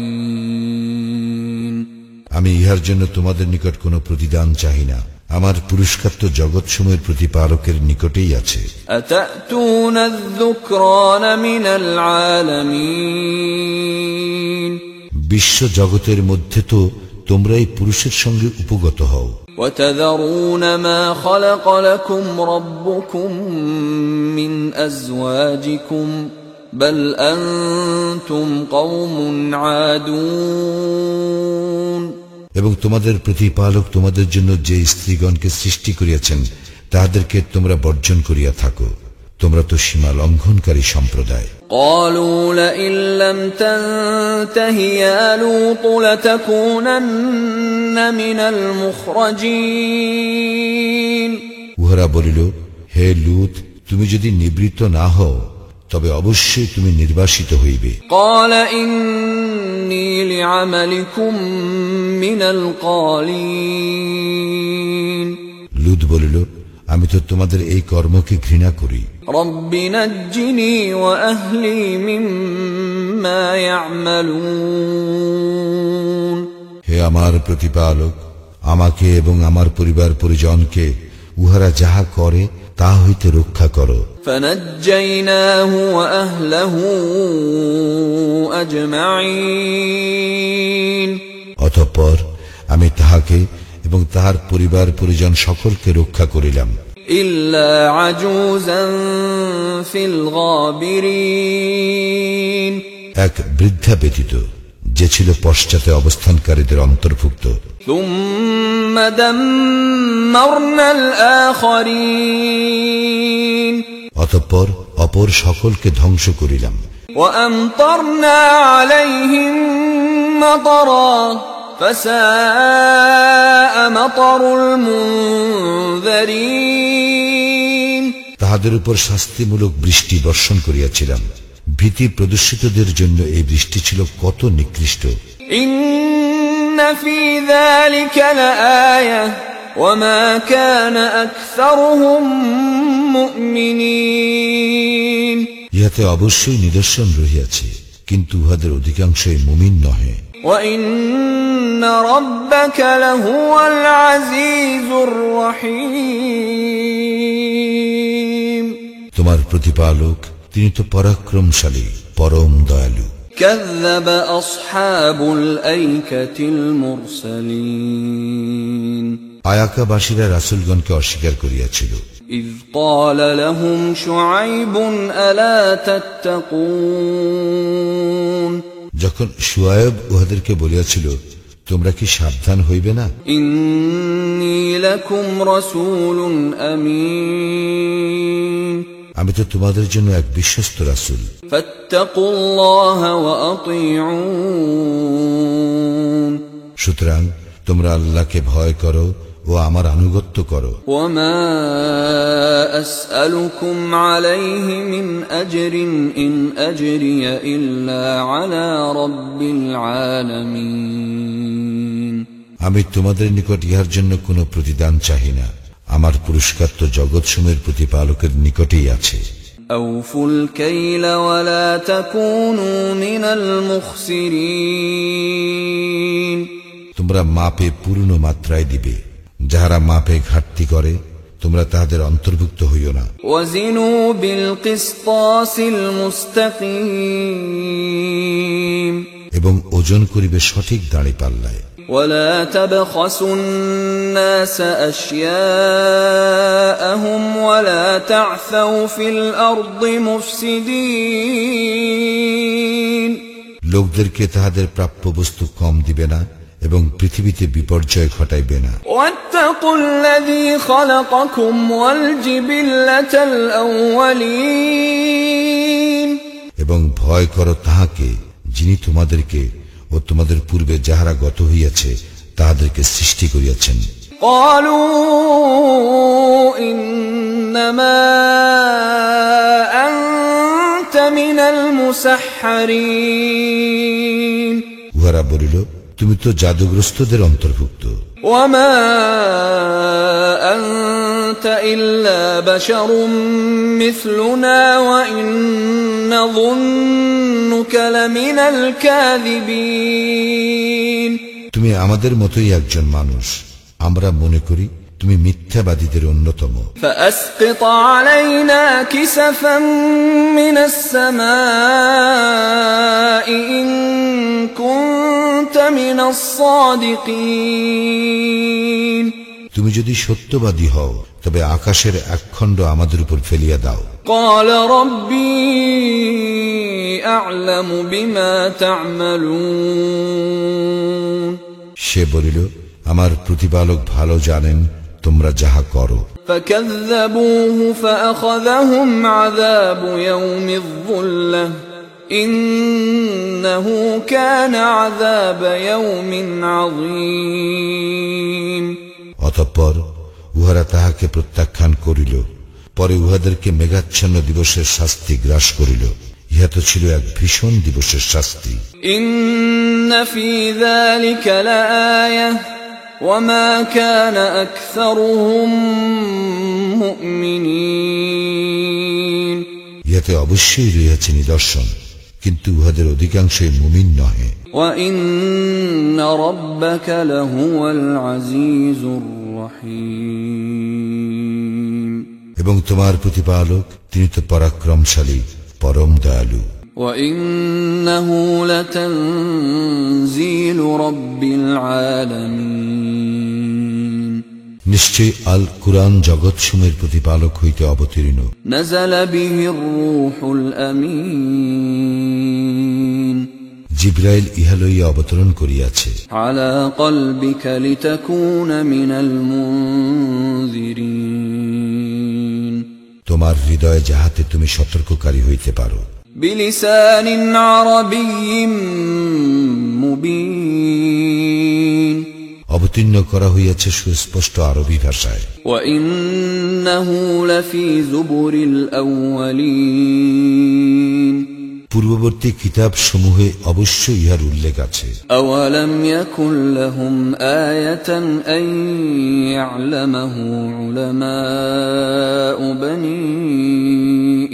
العالمين আমি ইহার জন্য তোমাদের নিকট কোনো প্রতিদান চাহি না, আমার পুরস্কার তো জগৎসমূহের প্রতিপালকের নিকটেই আছে। أتأتون الذكران من العالمين বিশ্ব জগতের মধ্যে তো তোমরাই পুরুষের সঙ্গে উপগত হও। وتذرون ما خلق لكم ربكم من أزواجكم بل أنتم قوم عادون এবং তোমাদের প্রতিপালক তোমাদের জন্য যে স্ত্রীগণকে সৃষ্টি করিয়াছেন তাহাদেরকে তোমরা বর্জন করিয়া থাকো, তোমরা তো সীমা লঙ্ঘনকারী সম্প্রদায়। قالوا لئن لم تنته يا لوط لتكونن من المخرجين উহারা বলিল, হে লূত, তুমি যদি নিবৃত্ত না হও তবে অবশ্যই তুমি নির্বাসিত হইবে। قال إني لعملكم من القالين লূত বলিল, আমি তো তোমাদের এই কর্মকে ঘৃণা করি। رب نجني وأهلي مما يعملون হে আমার প্রতিপালক, আমাকে এবং আমার পরিবার পরিজনকে উহারা যাহা করে তা হইতে রক্ষা করো। فنجيناه وأهله أجمعين অতঃপর আমি তাহাকে এবং তাহার পরিবার পরিজন সকলকে রক্ষা করিলাম, إلا عجوزا في الغابرين এক বৃদ্ধা ব্যতীত যে ছিল পশ্চাতে অবস্থানকারীদের অন্তর্ভুক্ত। ثم دمرنا الآخرين অতঃপর অপর সকলকে ধ্বংস করিলাম। وأمطرنا عليهم مطرا فساء مطر المنذرين তাহাদের উপর শাস্তিমূলক বৃষ্টি বর্ষণ করিয়াছিলাম। ভীতি প্রদর্শিতদের জন্য এই বৃষ্টি ছিল কত নিকৃষ্ট। إن في ذلك لآية وما كان أكثرهم مؤمنين ইহাতে অবশ্যই নিদর্শন রহিয়াছে, কিন্তু উহাদের অধিকাংশই মুমিন নহে। وإن ربك لهو العزيز الرحيم তোমার প্রতিপালক তিনি তো পরাক্রমশালী, পরম দয়ালু। كذب أصحاب الأيكة المرسلين আয়াকাবাসীরা রাসূলগণকে অস্বীকার করিয়াছিল। إذ قال لهم شعيب ألا تتقون যখন শুআয়ব উহাদেরকে বলিয়াছিল, তোমরা কি সাবধান হইবে না? إني لكم رسول أمين আমি তো তোমাদের জন্য এক বিশ্বস্ত রাসূল। فاتقوا الله وأطيعون সুতরাং তোমরা আল্লাহকে ভয় করো ও আমার আনুগত্য করো। وما أسألكم عليه من أجر إن أجري إلا على رب العالمين আমি তোমাদের নিকট ইহার জন্য কোনো প্রতিদান চাহি না, আমার পুরস্কার তো জগৎসমূহের প্রতিপালকের নিকটেই আছে। أوفوا الكيل ولا تكونوا من المخسرين তোমরা মাপে পূর্ণ মাত্রায় দিবে, যাহারা মাপে ঘাটতি করে তোমরা তাহাদের অন্তর্ভুক্ত হইও না। وزنوا بالقسطاس المستقيم এবং ওজন করিবে সঠিক দাঁড়ি পাল্লায়। ولا تبخسوا الناس أشياءهم ولا تعثوا في الأرض مفسدين লোকদেরকে তাহাদের প্রাপ্য বস্তু কম দিবে না এবং পৃথিবীতে বিপর্যয় ঘটাইবে না। واتقوا الذي خلقكم والجبلة الأولين এবং ভয় করো তাহাকে যিনি তোমাদেরকে ও তোমাদের পূর্বে যাহারা গত হইয়াছে তাহাদেরকে সৃষ্টি করিয়াছেন। قالوا إنما أنت من المسحرين উহারা বলিল, তুমি তো জাদুগ্রস্তদের অন্তর্ভুক্ত। وما أنت إلا بشر مثلنا وإن نظنك لمن الكاذبين তুমি আমাদের মতোই একজন মানুষ, আমরা মনে করি তুমি মিথ্যাবাদীদের অন্যতম। فأسقط علينا كسفا من السماء إن كنت من الصادقين তুমি যদি সত্যবাদী হও তবে আকাশের এক খণ্ড আমাদের উপর ফেলিয়া দাও। قال ربي أعلم بما تعملون সে বলিল, আমার প্রতিপালক ভালো জানেন তোমরা যাহা করো। فكذبوه فأخذهم عذاب يوم الظلة إنه كان عذاب يوم عظيم অতঃপর উহারা তাহাকে প্রত্যাখ্যান করিল। পরে উহাদেরকে মেঘাচ্ছন্ন দিবসের শাস্তি গ্রাস করিল। ইহা তো ছিল এক ভীষণ দিবসের শাস্তি। إن في ذلك لآية وما كان أكثرهم مؤمنين ইহাতে অবশ্যই রহিয়াছে নিদর্শন, কিন্তু উহাদের অধিকাংশই মুমিন নহে। وإن ربك لهو العزيز الرحيم এবং তোমার প্রতিপালক তিনি তো পরাক্রমশালী, পরম দয়ালু। وإنه لتنزيل رب العالمين নিশ্চয় আল কুরআন জগৎসমূহের প্রতিপালক হইতে অবতীর্ণ। نزل به الروح الأمين জিবরাইল ইহা লইয়া অবতরণ করিয়াছে। على قلبك لتكون من المنذرين তোমার হৃদয়ে যাহাতে তুমি সতর্ককারী হইতে পারো। بلسان عربي مبين অবতীর্ণ করা হইয়াছে সুস্পষ্ট আরবি ভাষায়। وإنه لفي زبر الأولين পূর্ববর্তী কিতাব সমূহে অবশ্যই ইহার উল্লেখ আছে। أولم يكن لهم آية أن يعلمه علماء بني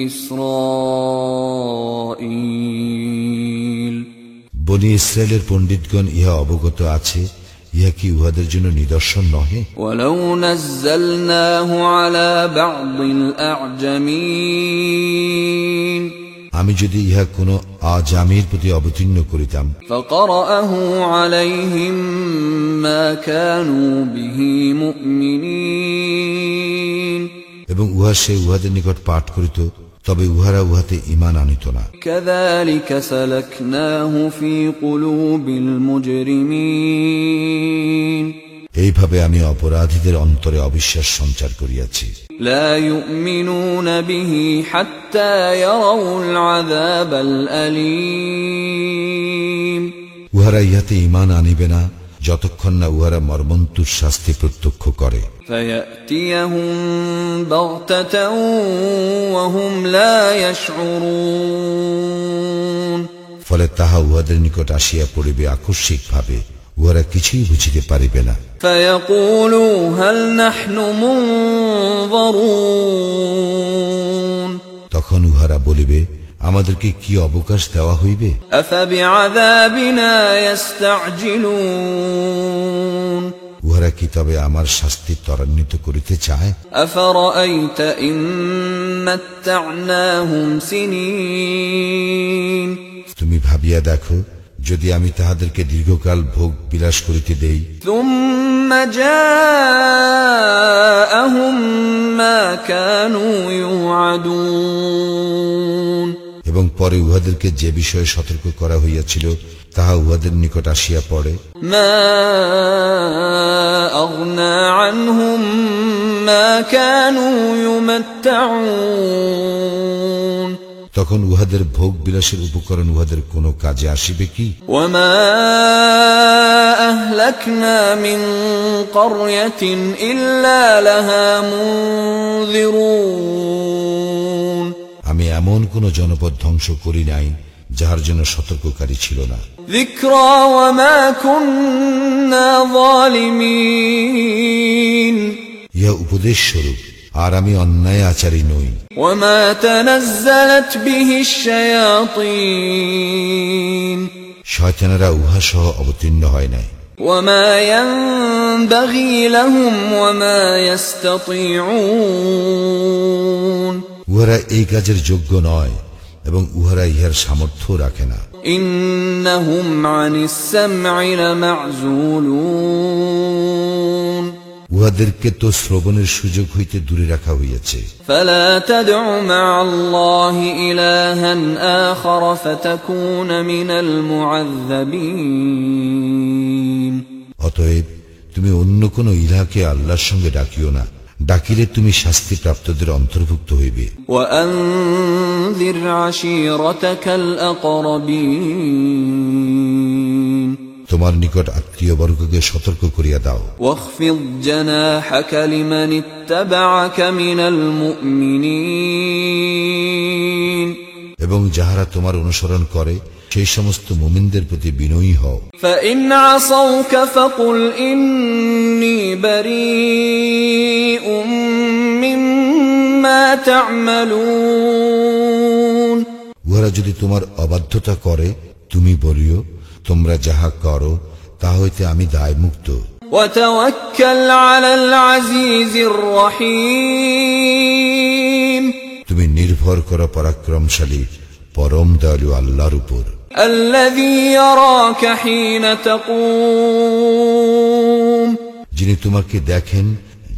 إسرائيل বনি ইসরায়েলের পণ্ডিতগণ ইহা অবগত আছে, ইহা কি উহাদের জন্য নিদর্শন নহে? ولو نزلناه على بعض الأعجمين আমি যদি ইহা কোন আজামির প্রতি অবতীর্ণ করিতাম, فقرأه عليهم ما كانوا به مؤمنين এবং সে উহাদের নিকট পাঠ করিত, তবে উহারা উহাতে ঈমান আনিত না। كذلك سلكناه في قلوب المجرمين এইভাবে আমি অপরাধীদের অন্তরে অবিশ্বাস সঞ্চার করিয়াছি। لا يؤمنون به حتى يروا العذاب الأليم উহারা ইহাতে ঈমান আনিবে না যতক্ষণ না উহারা মর্মন্তুর শাস্তি প্রত্যক্ষ করে। فيأتيهم بغتة وهم لا يشعرون ফলে তাহা উহাদের নিকট আসিয়া পড়িবে আকস্মিক ভাবে, উহারা কিছুই বুঝিতে পারিবে না। فيقولوا هل نحن منظرون তখন উহারা বলিবে, আমাদেরকে কি অবকাশ দেওয়া হইবে? أفبعذابنا يستعجلون উহারা কি তবে আমার শাস্তি ত্বরান্বিত করিতে চায়? أفرأيت إن متعناهم سنين তুমি ভাবিয়া দেখো, যদি আমি তাহাদেরকে দীর্ঘকাল ভোগ বিলাস করিতে দেই, ثم جاءهم ما كانوا يوعدون এবং পরে উহাদেরকে যে বিষয়ে সতর্ক করা হইয়াছিল তাহা উহাদের নিকট আসিয়া পড়ে, ما أغنى عنهم ما كانوا يمتعون তখন উহাদের ভোগ বিলাসের উপকরণ উহাদের কোনো কাজে আসিবে কি? وما أهلكنا من قرية إلا لها منذرون আমি এমন কোন জনপদ ধ্বংস করি নাই যাহার জন্য সতর্ককারী ছিল না। ذكرى وما كنا ظالمين ইহা উপদেশ স্বরূপ, আর আমি অন্যায় আচারী নই। وما تنزلت به الشياطين শয়তানেরা উহা সহ অবতীর্ণ হয় নাই। وما ينبغي لهم وما يستطيعون উহারা এই কাজের যোগ্য নয় এবং উহারা ইহার সামর্থ্য রাখে না। إنهم عن السمع لمعزولون উহাদেরকে তো শ্রবণের সুযোগ হইতে দূরে রাখা হইয়াছে। فلا تدع مع الله إلها آخر فتكون من المعذبين অতএব তুমি অন্য কোন ইলাহকে আল্লাহর সঙ্গে ডাকিও না, ডাকিলে তুমি শাস্তিপ্রাপ্তদের অন্তর্ভুক্ত হইবে। وأنذر عشيرتك الأقربين তোমার নিকট আত্মীয়বর্গকে সতর্ক করিয়া দাও। واخفض جناحك لمن اتبعك من المؤمنين এবং যাহারা তোমার অনুসরণ করে সেই সমস্ত মুমিনদের প্রতি বিনয়ী হও। فإن عصوك فقل إني بريء مما تعملون উহারা যদি তোমার অবাধ্যতা করে তুমি বলিও, তোমরা যাহা করো তা হইতে আমি দায়মুক্ত। وتوكل على العزيز الرحيم তুমি নির্ভর করো পরাক্রমশালী পরম দয়ালু আল্লাহর উপর, الذي يراك حين تقوم যিনি তোমাকে দেখেন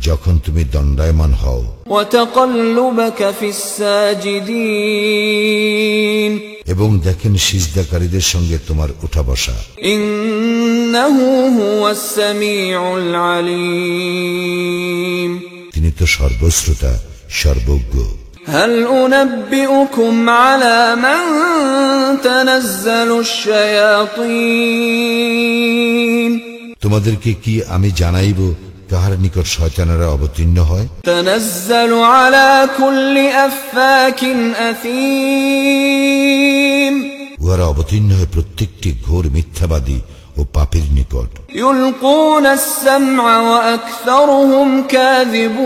যখন তুমি দণ্ডায়মান হও, وتقلبك في الساجدين এবং দেখেন সিজদাকারীদের সঙ্গে তোমার উঠা বসা। ইন্নাহু হুয়াস সামিউল আলীম, তিনি তো সর্বশ্রোতা সর্বজ্ঞ। হাল উনাব্বিউকুম আলা মান তানাজ্জালুশ শায়াতিন, তোমাদেরকে কি আমি জানাইব কাহার নিকট শয়তানেরা অবতীর্ণ হয়? তানাজ্জালু আলা কুল্লি আফফাকিন আথীম, উহারা অবতীর্ণ হয় প্রত্যেকটি ঘোর মিথ্যাবাদী ও পাপীর নিকট। ইউলকুনাস সামআ ওয়া আকসারুহুম কাযিবুন,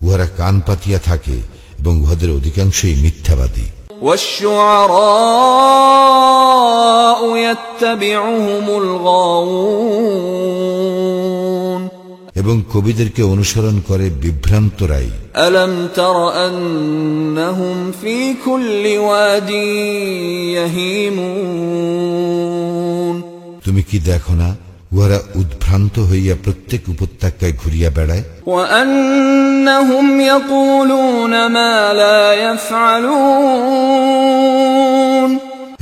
উহারা কান পাতিয়া থাকে এবং উহাদের অধিকাংশই মিথ্যাবাদী। والشعراء يتبعهم الغاوون, এবং কবিদেরকে অনুসরণ করে বিভ্রান্তরাই। ألم تر أنهم في كل واد يهيمون, তুমি কি দেখো না উহারা উদ্ভ্রান্ত হইয়া প্রত্যেক উপত্যকায় ঘুরিয়া বেড়ায়। وأنهم يقولون ما لا يفعلون,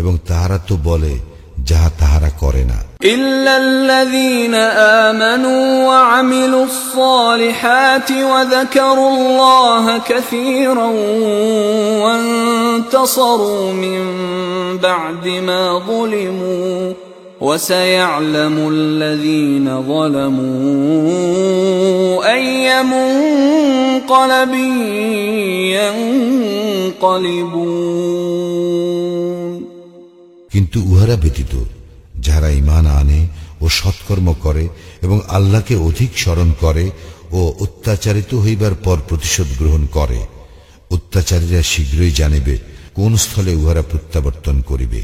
এবং তাহারা তো বলে যাহা তাহারা করে না। إلا الذين آمنوا وعملوا الصالحات وذكروا الله كثيرا وانتصروا من بعد ما ظلموا وسيعلم الذين ظلموا أي منقلب ينقلبون, কিন্তু উহারা ব্যতীত যাহারা ঈমান আনে ও সৎকর্ম করে এবং আল্লাহকে অধিক স্মরণ করে ও অত্যাচারিত হইবার পর প্রতিশোধ গ্রহণ করে, অত্যাচারীরা শীঘ্রই জানিবে কোন স্থলে উহারা প্রত্যাবর্তন করিবে।